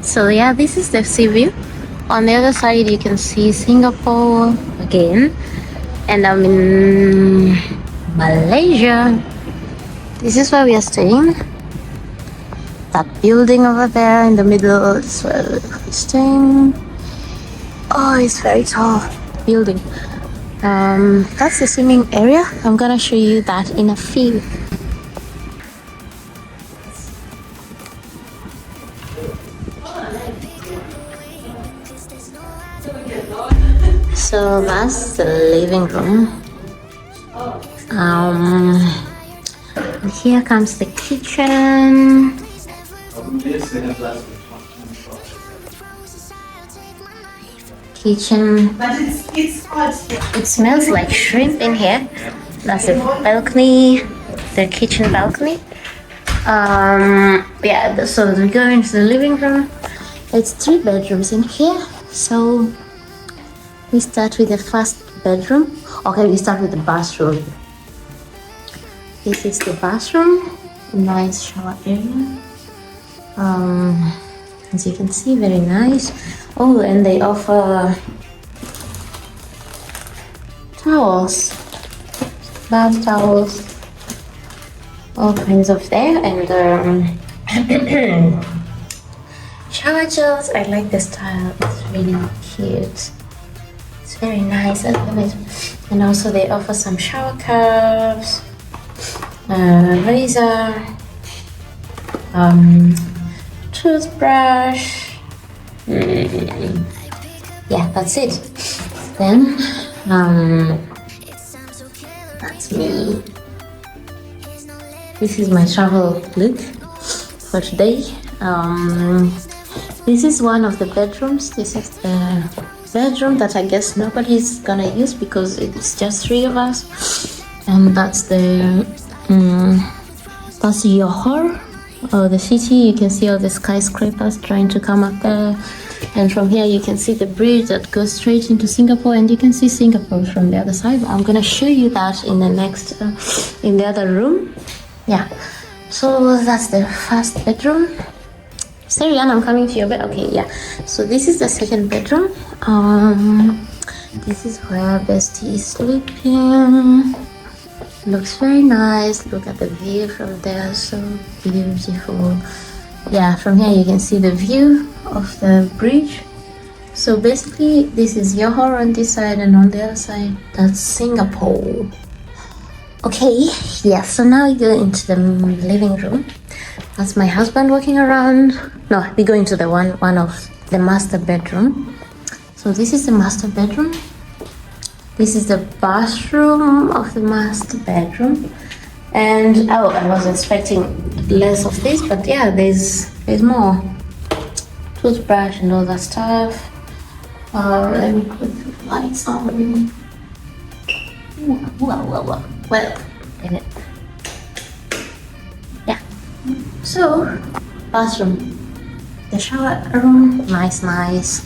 So yeah, this is the sea view. On the other side you can see Singapore again, and I'm in Malaysia. This is where we are staying. That building over there in the middle is where we're staying. Oh, it's very tall building. That's the swimming area. I'm gonna show you that in a few. So that's the living room. And here comes the kitchen. But it's hot. It smells like shrimp in here. That's the balcony, the kitchen balcony. Yeah, so we go into the living room. It's 3 bedrooms in here. So we start with the first bedroom. Okay, we start with the bathroom. This is the bathroom. Nice shower area. As you can see, very nice. Oh, and they offer towels, bath towels, all kinds of there, and shower gels. I like the style. It's really cute. It's very nice. I love it. And also they offer some shower caps, razor, toothbrush. Yeah, that's it. Then that's me. This is my travel look for today. This is one of the bedrooms. This is the bedroom that I guess nobody's gonna use because it's just 3 of us. And that's the Johor, the city. You can see all the skyscrapers trying to come up there, and from here you can see the bridge that goes straight into Singapore, and you can see Singapore from the other side. I'm gonna show you that in the next in the other room. Yeah, so that's the first bedroom. Sarian, I'm coming to your bed. Okay, yeah, so this is the second bedroom. This is where Bestie is sleeping. Looks very nice. Look at the view from there, so beautiful. Yeah, from here you can see the view of the bridge. So basically this is Johor on this side, and on the other side that's Singapore. Okay, yeah, so now we go into the living room. That's my husband walking around. No, we go into the one of the master bedroom. So this is the master bedroom. This is the bathroom of the master bedroom. And oh, I was expecting less of this, but yeah, there's more. Toothbrush and all that stuff. Let me put the lights on. Well, in it. Yeah. So, bathroom. The shower room, nice,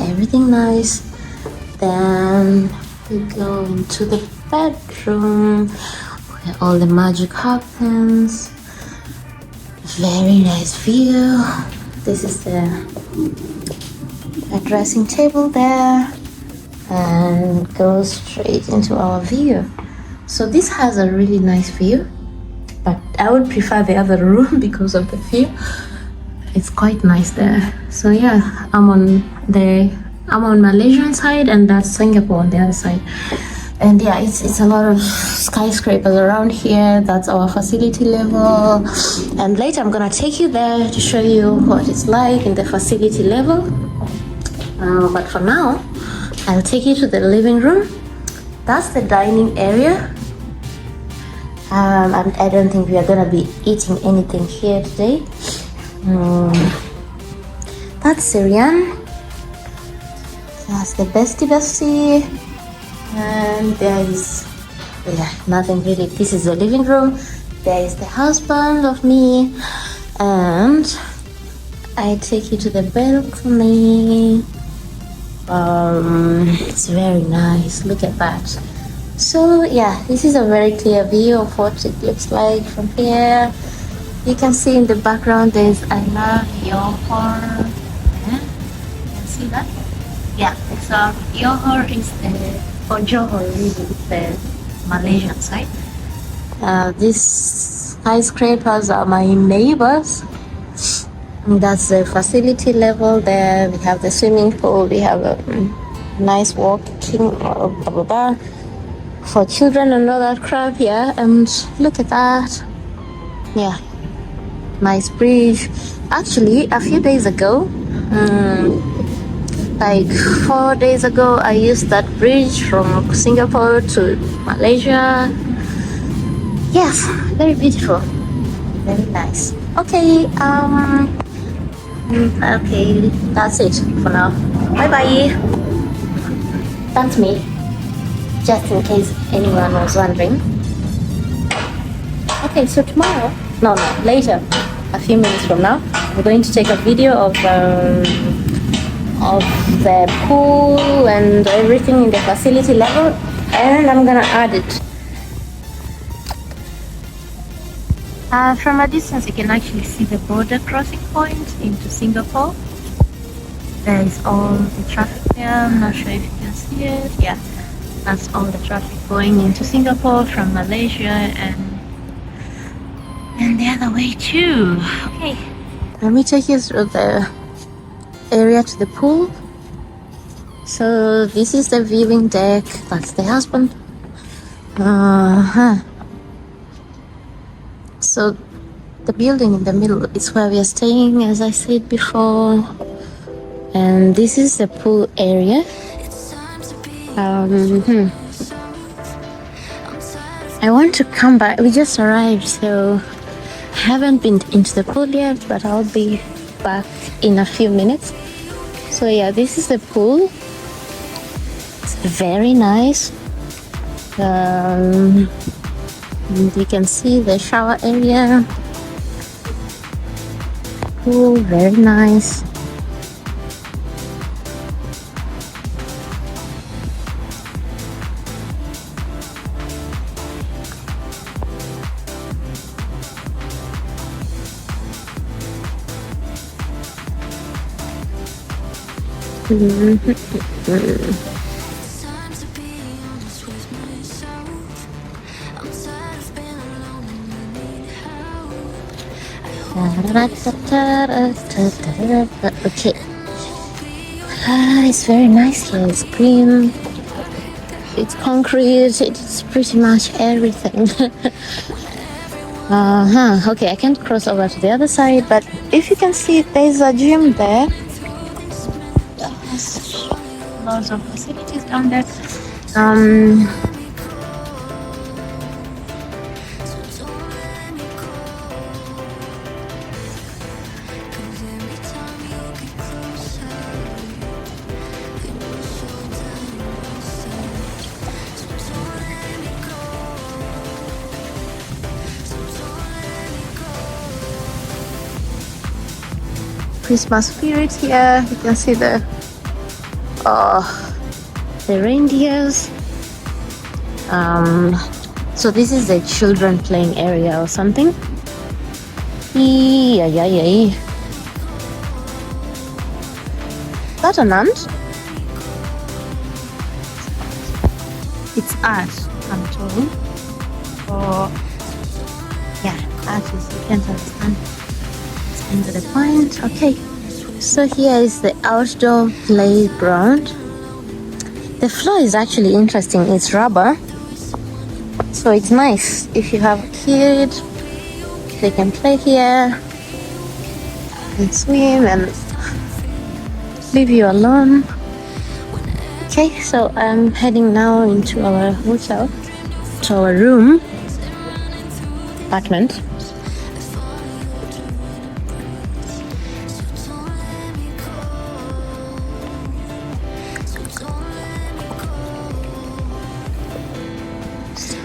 everything nice. Then we go into the bedroom where all the magic happens. Very nice view. This is the dressing table there, and goes straight into our view. So this has a really nice view, but I would prefer the other room because of the view. It's quite nice there. So yeah, I'm on Malaysian side, and that's Singapore on the other side. And yeah, it's a lot of skyscrapers around here. That's our facility level, and later I'm gonna take you there to show you what it's like in the facility level. But for now, I'll take you to the living room. That's the dining area. I don't think we are gonna be eating anything here today. That's Syrian. That's the bestie. And there is, yeah, nothing really. This is the living room. There is the husband of me. And I take you to the balcony. It's very nice. Look at that. So yeah, this is a very clear view of what it looks like from here. You can see in the background there's I love Johor. Yeah. see that? Yeah, so Johor is Johor really is the Malaysian side. These skyscrapers are my neighbors. That's the facility level there. We have the swimming pool. We have a nice walking blah, blah, blah, for children and all that crap. Yeah, and look at that. Yeah, nice bridge. Actually, a few days ago, like 4 days ago, I used that bridge from Singapore to Malaysia. Yes, very beautiful, very nice. Okay, okay, that's it for now. Bye bye. That's me, just in case anyone was wondering. Okay, so tomorrow, no, later, a few minutes from now, I'm going to take a video of the pool and everything in the facility level, and I'm gonna add it. From a distance, you can actually see the border crossing point into Singapore. There is all the traffic there. I'm not sure if you can see it. Yeah, that's all the traffic going into Singapore from Malaysia and the other way too. Okay, let me take you through the area to the pool. So this is the viewing deck. That's the husband. So the building in the middle is where we are staying, as I said before. And this is the pool area. I want to come back. We just arrived, so I haven't been into the pool yet, but I'll be back in a few minutes. So yeah, this is the pool. It's very nice. And you can see the shower area. Pool, very nice. Okay. It's very nice here. It's green. It's concrete. It's pretty much everything. Okay, I can't cross over to the other side, but if you can see, there's a gym there. There's lots of facilities down there. Christmas spirit here. You can see the reindeers. So this is a children playing area or something. Yeah. That an ant? It's art, I'm told. Or yeah, art is, you can't understand. Into the point. Okay, so here is the outdoor playground. The floor is actually interesting. It's rubber, so it's nice if you have a kid. They can play here and swim and leave you alone. Okay, so I'm heading now into our hotel, to our room, apartment.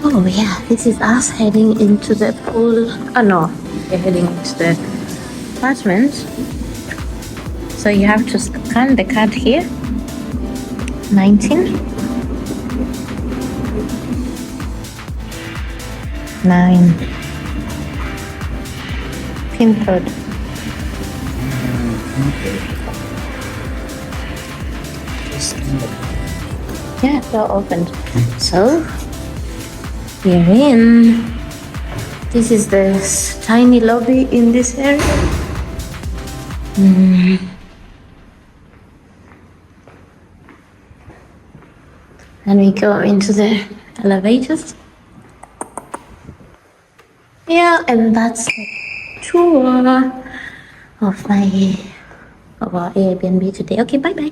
Oh yeah, this is us heading into the pool. Oh no, we're heading into the apartment. So you have to scan the card here. 19. 9. Pin code. Yeah, door opened. So we're in. This is the tiny lobby in this area. And we go into the elevators. Yeah, and that's the tour of our Airbnb today. Okay, bye bye.